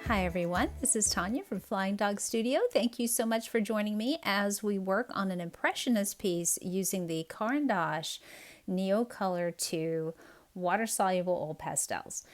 Hi everyone, this is Tanya from Flying Dog Studio. Thank you so much for joining me as we work on an Impressionist piece using the Caran Neocolor II water-soluble oil pastels.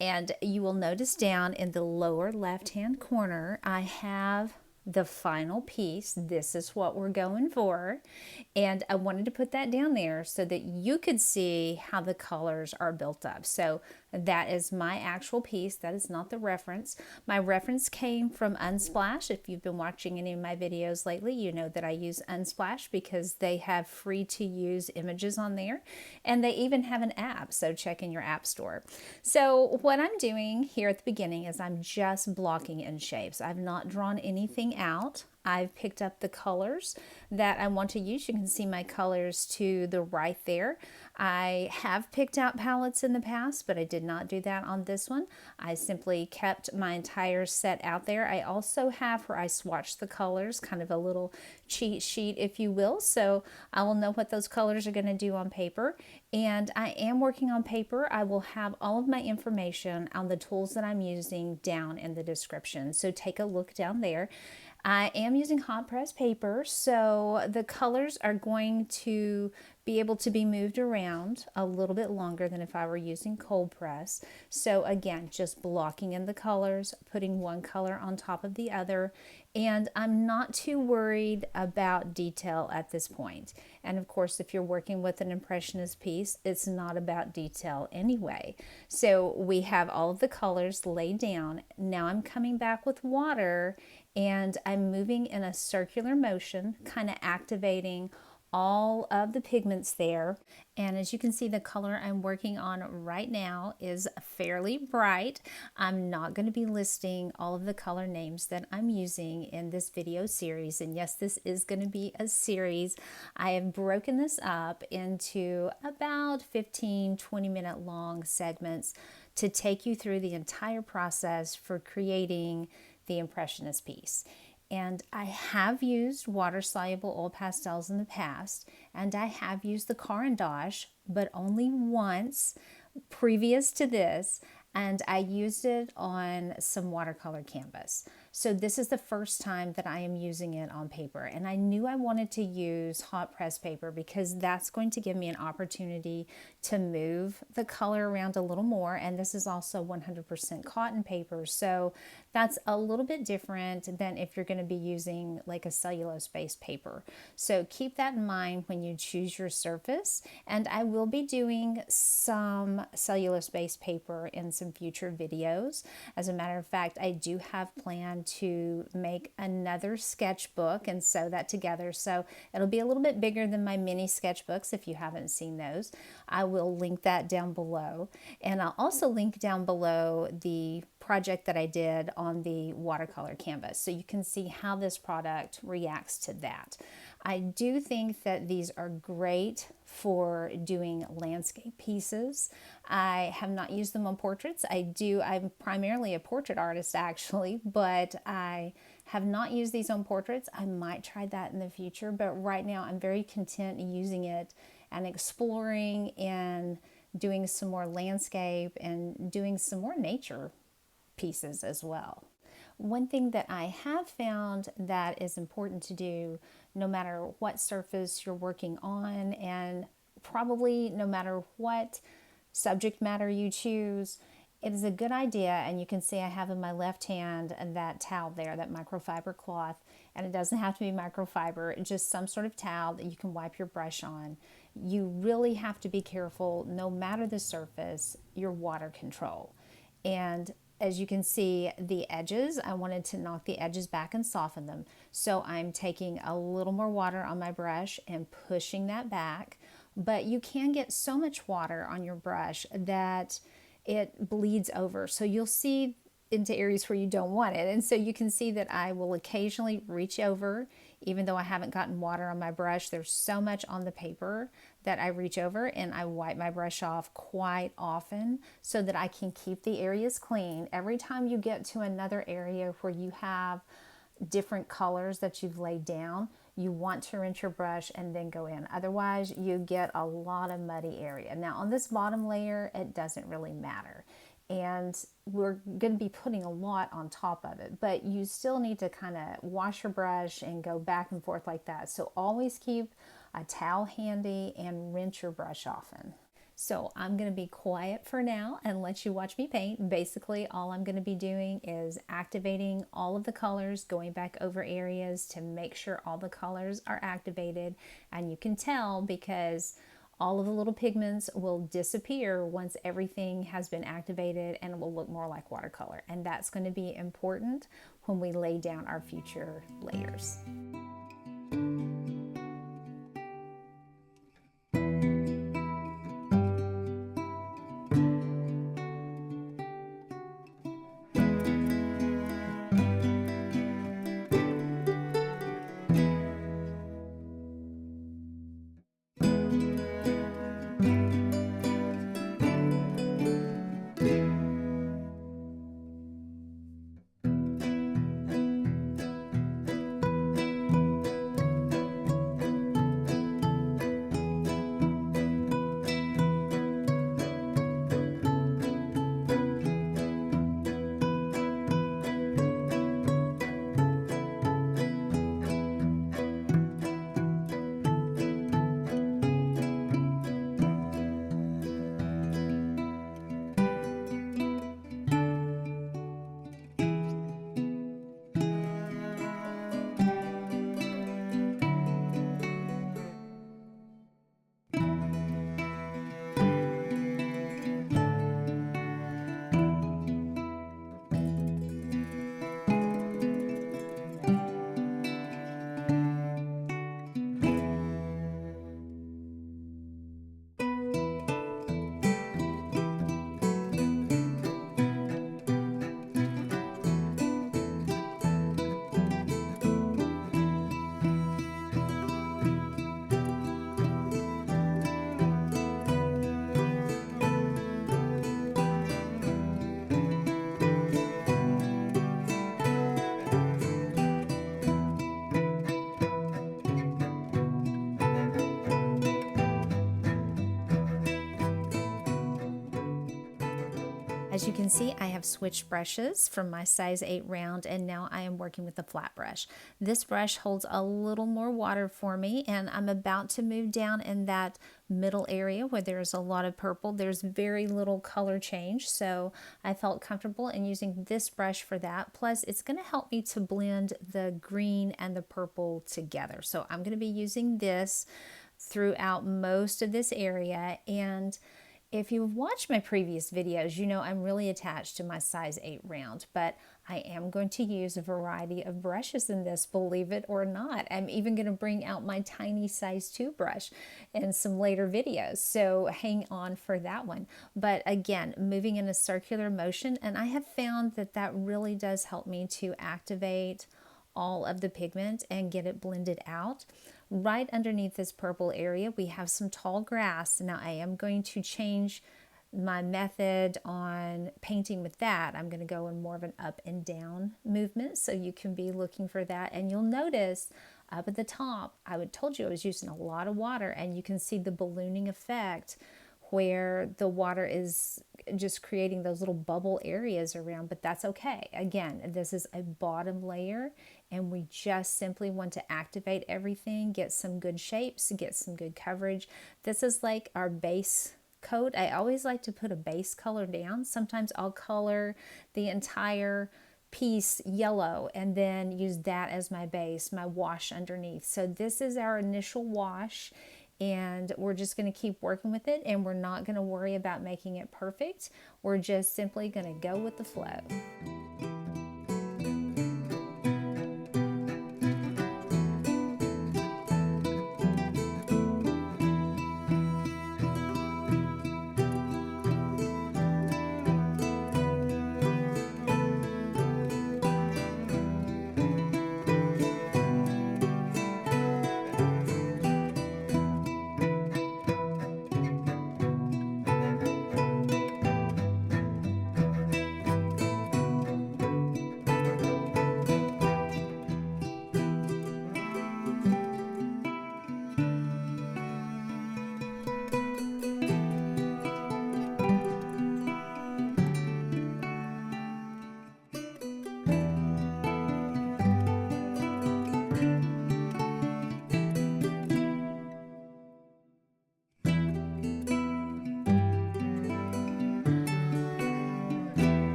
And you will notice down in the lower left-hand corner, I have the final piece. This is what we're going for. And I wanted to put that down there so that you could see how the colors are built up. So that is my actual piece. That is not the reference. My reference came from Unsplash. If you've been watching any of my videos lately, you know that I use Unsplash because they have free to use images on there. And they even have an app, so check in your app store. So what I'm doing here at the beginning is I'm just blocking in shapes. I've not drawn anything out. I've picked up the colors that I want to use. You can see my colors to the right there. I have picked out palettes in the past, but I did not do that on this one. I simply kept my entire set out there. I also have where I swatch the colors, kind of a little cheat sheet, if you will. So I will know what those colors are going to do on paper. And I am working on paper. I will have all of my information on the tools that I'm using down in the description. So take a look down there. I am using hot press paper, so the colors are going to be able to be moved around a little bit longer than if I were using cold press. So again, just blocking in the colors, putting one color on top of the other, and I'm not too worried about detail at this point. And of course, if you're working with an Impressionist piece, it's not about detail anyway. So we have all of the colors laid down. Now I'm coming back with water and I'm moving in a circular motion, kind of activating all of the pigments there. And as you can see, the color I'm working on right now is fairly bright. I'm not going to be listing all of the color names that I'm using in this video series. And yes, this is going to be a series. I have broken this up into about 15-20 minute long segments to take you through the entire process for creating the Impressionist piece. And I have used water-soluble oil pastels in the past, and I have used the Caran, but only once previous to this, and I used it on some watercolor canvas. So this is the first time that I am using it on paper, and I knew I wanted to use hot press paper because that's going to give me an opportunity to move the color around a little more, and this is also 100% cotton paper, so that's a little bit different than if you're going to be using like a cellulose-based paper. So keep that in mind when you choose your surface, and I will be doing some cellulose-based paper in some future videos. As a matter of fact, I do have planned to make another sketchbook and sew that together, so it'll be a little bit bigger than my mini sketchbooks if you haven't seen those. I will link that down below, and I'll also link down below the project that I did on the watercolor canvas so you can see how this product reacts to that. I do think that these are great for doing landscape pieces. I have not used them on portraits. I'm primarily a portrait artist actually, but I have not used these on portraits. I might try that in the future, but right now I'm very content using it and exploring and doing some more landscape and doing some more nature pieces as well. One thing that I have found that is important to do no matter what surface you're working on, and probably no matter what subject matter you choose, it is a good idea, and you can see I have in my left hand that towel there, that microfiber cloth, and it doesn't have to be microfiber, just some sort of towel that you can wipe your brush on. You really have to be careful, no matter the surface, your water control. And as you can see, the edges, I wanted to knock the edges back and soften them. So I'm taking a little more water on my brush and pushing that back. But you can get so much water on your brush that it bleeds over. So you'll see into areas where you don't want it. And so you can see that I will occasionally reach over, even though I haven't gotten water on my brush. There's so much on the paper that I reach over and I wipe my brush off quite often so that I can keep the areas clean. Every time you get to another area where you have different colors that you've laid down, you want to rinse your brush and then go in. Otherwise, you get a lot of muddy area. Now on this bottom layer, it doesn't really matter. and we're going to be putting a lot on top of it, but you still need to kind of wash your brush and go back and forth like that. So always keep a towel handy and rinse your brush often. So I'm going to be quiet for now and let you watch me paint. Basically, all I'm going to be doing is activating all of the colors, going back over areas to make sure all the colors are activated. And you can tell because all of the little pigments will disappear once everything has been activated, and it will look more like watercolor. And that's going to be important when we lay down our future layers. As you can see, I have switched brushes from my size 8 round, and now I am working with the flat brush. This brush holds a little more water for me, and I'm about to move down in that middle area where there's a lot of purple. There's very little color change, so I felt comfortable in using this brush for that. Plus, it's going to help me to blend the green and the purple together. So I'm going to be using this throughout most of this area. And if you've watched my previous videos, you know I'm really attached to my size 8 round, but I am going to use a variety of brushes in this, believe it or not. I'm even going to bring out my tiny size 2 brush in some later videos, so hang on for that one. But again, moving in a circular motion, and I have found that that really does help me to activate all of the pigment and get it blended out. Right underneath this purple area, we have some tall grass. Now I am going to change my method on painting with that. I'm going to go in more of an up and down movement, so you can be looking for that. And you'll notice up at the top, I told you I was using a lot of water, and you can see the ballooning effect where the water is just creating those little bubble areas around, but that's okay. Again, this is a bottom layer, and we just simply want to activate everything, get some good shapes, get some good coverage. This is like our base coat. I always like to put a base color down. Sometimes I'll color the entire piece yellow and then use that as my base, my wash underneath. So this is our initial wash, and we're just going to keep working with it, and we're not going to worry about making it perfect. We're just simply going to go with the flow.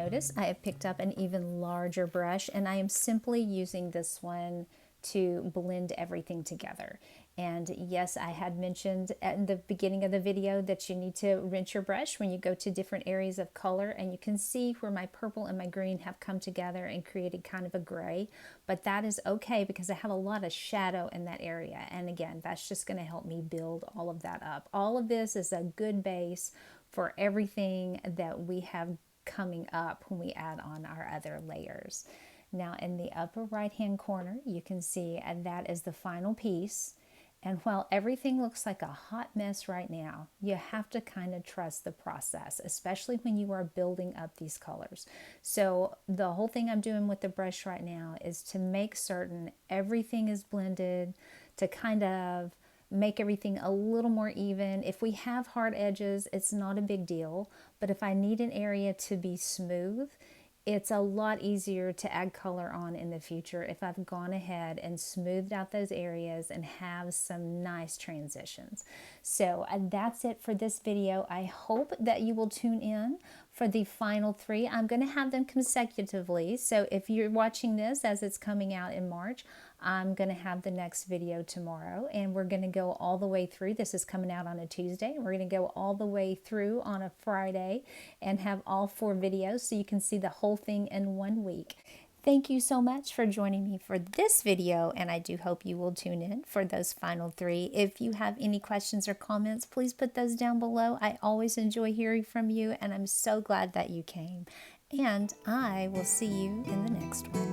notice, I have picked up an even larger brush, and I am simply using this one to blend everything together. And yes, I had mentioned at the beginning of the video that you need to rinse your brush when you go to different areas of color, and you can see where my purple and my green have come together and created kind of a gray, but that is okay because I have a lot of shadow in that area. And again, that's just going to help me build all of that up. All of this is a good base for everything that we have coming up when we add on our other layers. Now in the upper right hand corner, you can see that is the final piece. And while everything looks like a hot mess right now, you have to kind of trust the process, especially when you are building up these colors. So the whole thing I'm doing with the brush right now is to make certain everything is blended, to kind of make everything a little more even. If we have hard edges, it's not a big deal, but if I need an area to be smooth, it's a lot easier to add color on in the future if I've gone ahead and smoothed out those areas and have some nice transitions. So that's it for this video. I hope that you will tune in for the final 3. I'm going to have them consecutively. So if you're watching this as it's coming out in March, I'm going to have the next video tomorrow, and we're going to go all the way through. This is coming out on a Tuesday. We're going to go all the way through on a Friday and have all 4 videos so you can see the whole thing in 1 week. Thank you so much for joining me for this video, and I do hope you will tune in for those final 3. If you have any questions or comments, please put those down below. I always enjoy hearing from you, and I'm so glad that you came. And I will see you in the next one.